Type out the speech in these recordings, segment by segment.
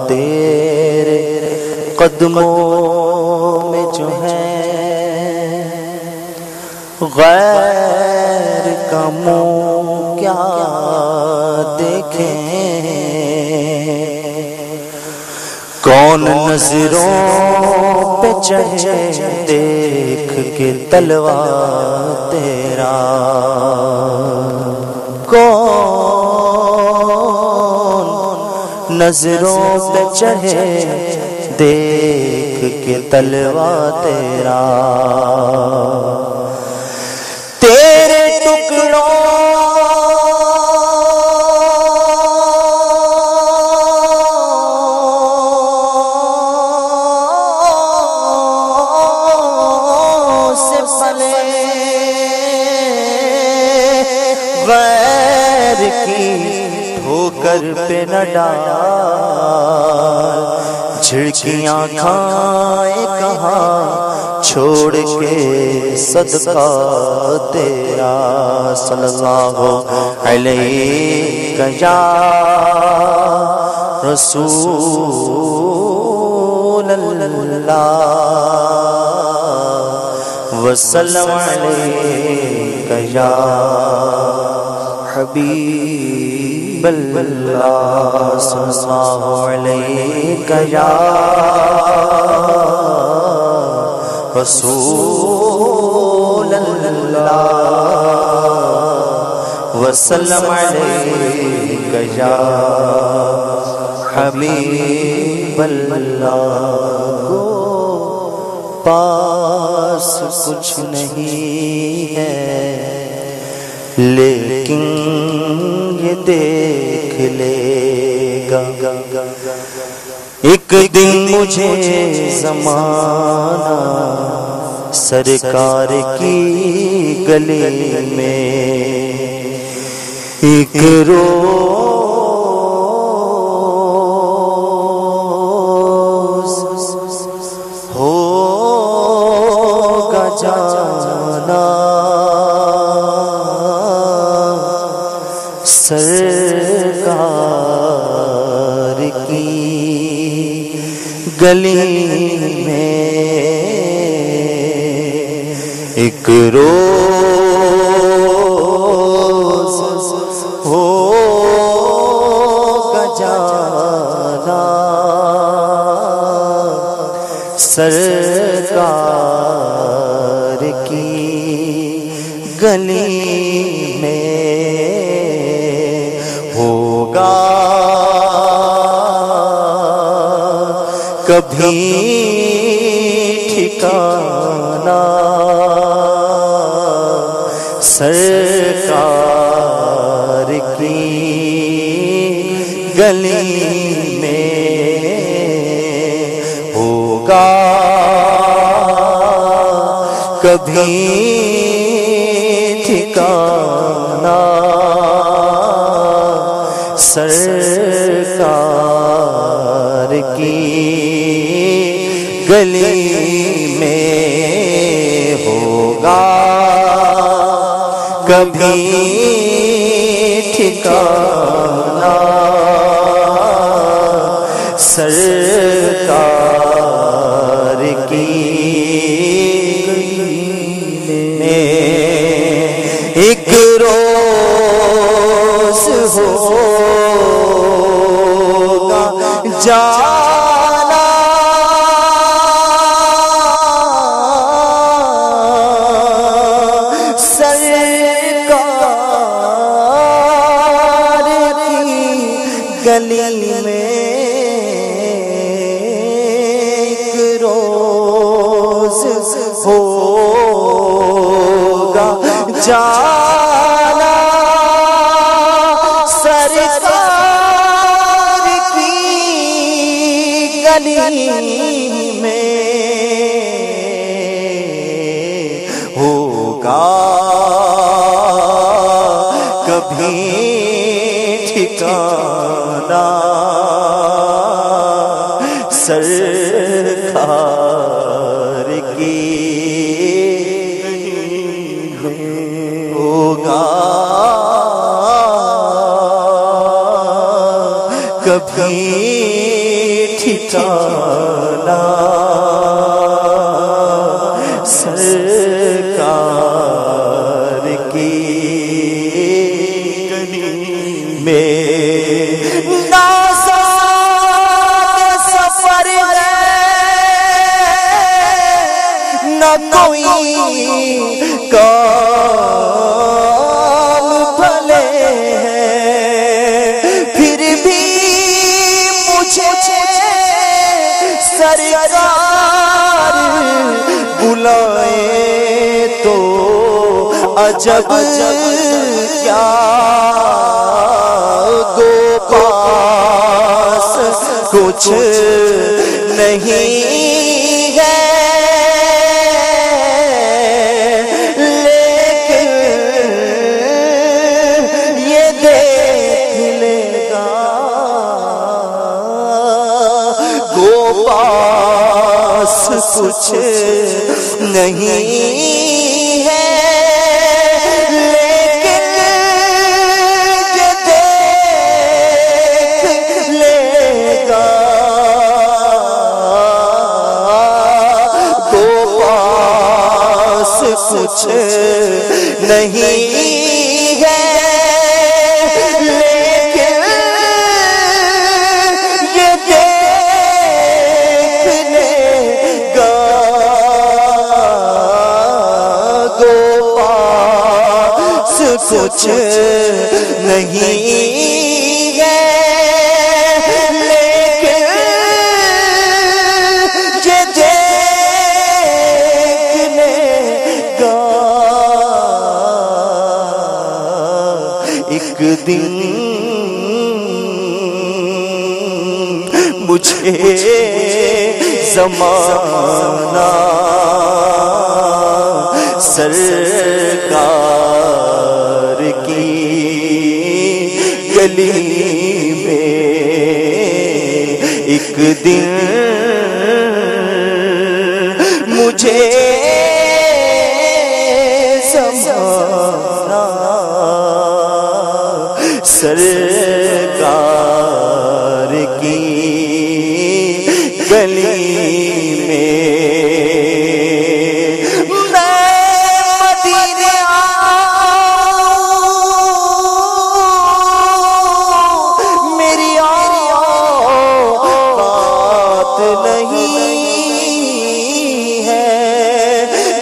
تیرے قدموں میں جو ہے غیر کا منہ کیا دیکھیں، کون نظروں پہ چڑھے دیکھ کے تلوا تیرا، کون نظروں پہ چڑھے دیکھ کے تلوا تیرا، تیرے ٹکڑوں سے پلے غیر کی ٹھوکر پہ نہ ڈال، جھڑکیاں کھائے کہاں چھوڑ کے صدقہ تیرا، صلی اللہ علیہ یا رسول اللہ وسلم علیہ یا حبیب اللہ، صلی اللہ علیہ یا رسول اللہ وسلم علیہ یا حبیب اللہ۔ پاس کچھ نہیں ہے لیکن یہ دیکھ لے گا، ایک دن مجھے زمانہ سرکار کی گلی میں ایک روز ہوگا جانا، سرکار کی گلی میں ایک روز ہوگا جانا، سرکار کی گلی میں ہوگا کبھی ٹھکانا، سرکار کی گلی میں ہوگا کبھی ٹھکانا، سرکار کی گلی میں ہوگا کبھی ٹھکانا، سرکار کی ایک روز ہوگا جانا، سرکار کی گلی میں ایک روز ہوگا جانا، سرکار کی گلی میں ہوگا کبھی ٹھکانا، سرکار کی ہوگا کبھی ٹھکانہ سرکار کی گلی میں نازاد سفر ہے نہ کوئی کام بھلے ہیں، پھر بھی مجھے سرکار بلائے تو عجب کیا، دو پاس کچھ نہیں ہے لیکن یہ دیکھ لے گا، دو پاس کچھ نہیں ہے کچھ نہیں ہے لیکن یہ دیکھ لے گا، دو پاس کچھ نہیں ہے لیکن یہ دیکھ لے گا، ایک دن مجھے زمانہ سرکار کی گلی میں، ایک دن مجھے سرکار کی گلی میں، میں مدینے آؤں، میری بات نہیں ہے،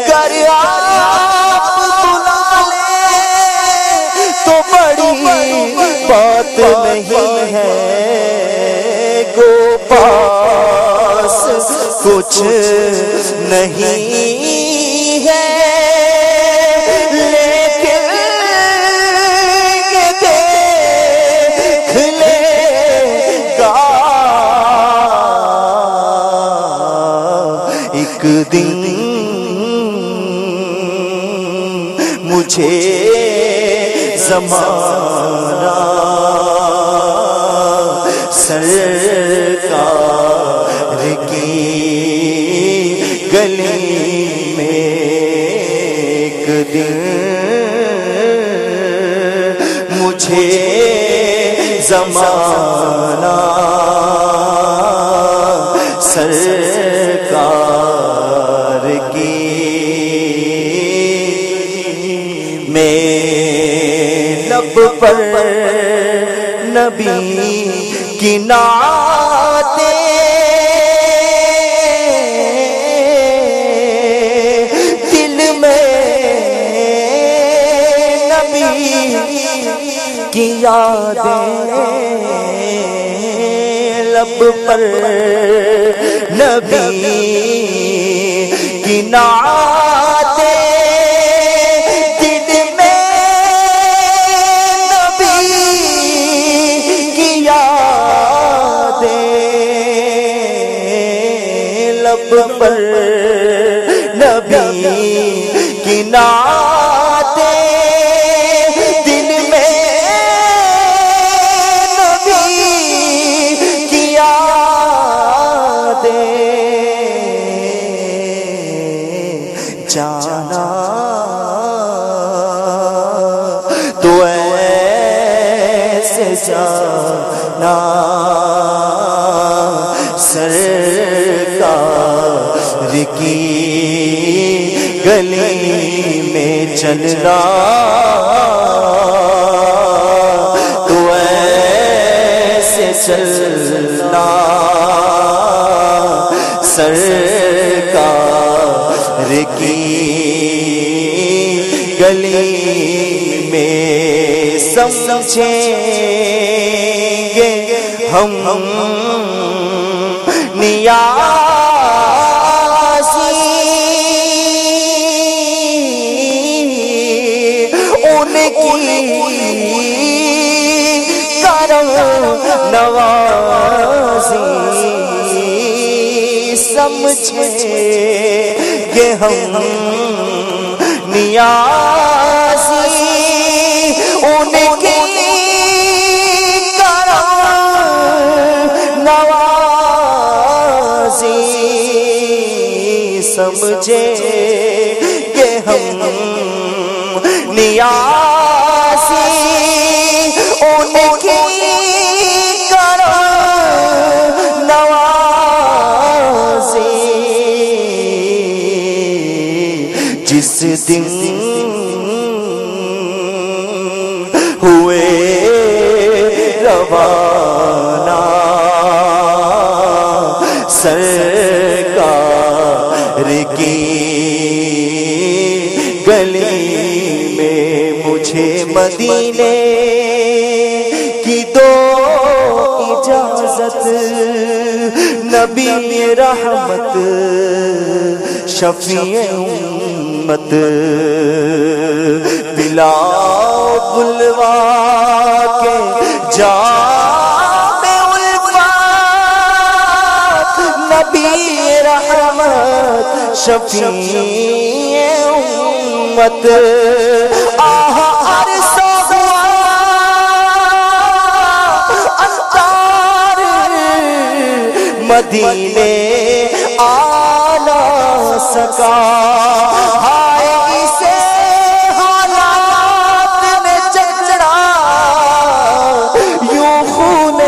گر آپ بلا لیں تو بڑی بات نہیں ہے، گو پاس کچھ نہیں ہے لیکن یہ دیکھ لے گا، ایک دن مجھے زمانہ سرکار کی گلی میں، ایک دن مجھے زمانہ سرکار کی میں، لب پر نبی کی نعتیں، دل میں نبی کی یادیں، لب پر نبی کی نعتیں، لب پر نبی کی نعتیں، دل میں نبی کی یادیں، جانا تو ایسے جانا چلنا تو ایسے چلنا سرکار کی گلی میں سمجھیں گے ہم نیازی ان کی کرم نوازی سمجھیں گے ہم نیازی ان کی کرم نوازی سمجھیں گے ہم نیازی ان کی کرم نوازی جس دن ہوئے روانہ سرکار کی گلی میں مجھے مدینے کی دو اجازت نبی رحمت شفیع امت بلا بلوا کے جام الفات نبی رحمت شفیع امت آہ عرص ہوا انتار مدینے آ نہ سکا ہائے اسے حالات نے چچڑا یوں خون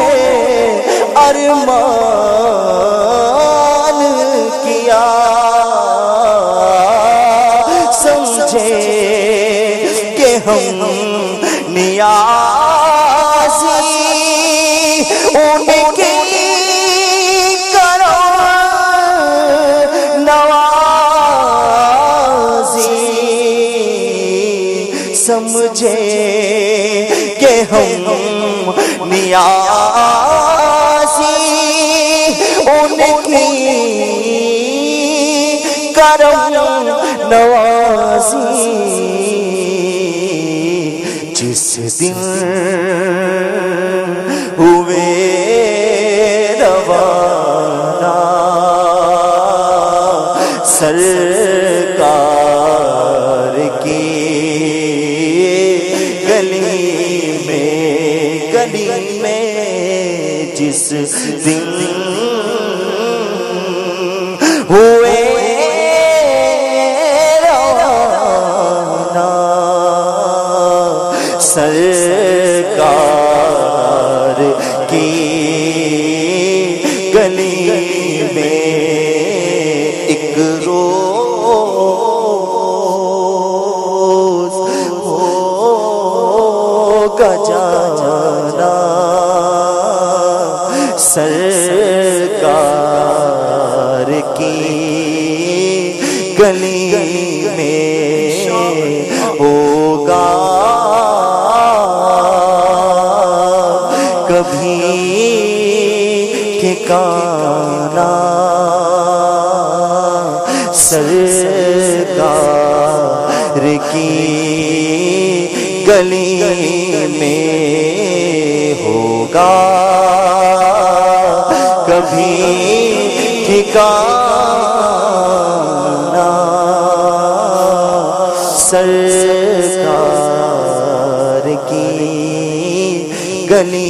ارمان کیا سمجھے کہ ہم نیازی ان کی سمجھے کہ ہم نیازی ان کی کرم نوازی جس دن ہوئے روانہ سرکار کی گلی میں جس دن ہوئے روانہ سرکار کی گلی میں ایک روز ہوگا جانا سرکار کی گلی میں ہوگا کبھی ٹھکانا سرکار کی گلی میں ہوگا کبھی ٹھکانا سرکار کی گلی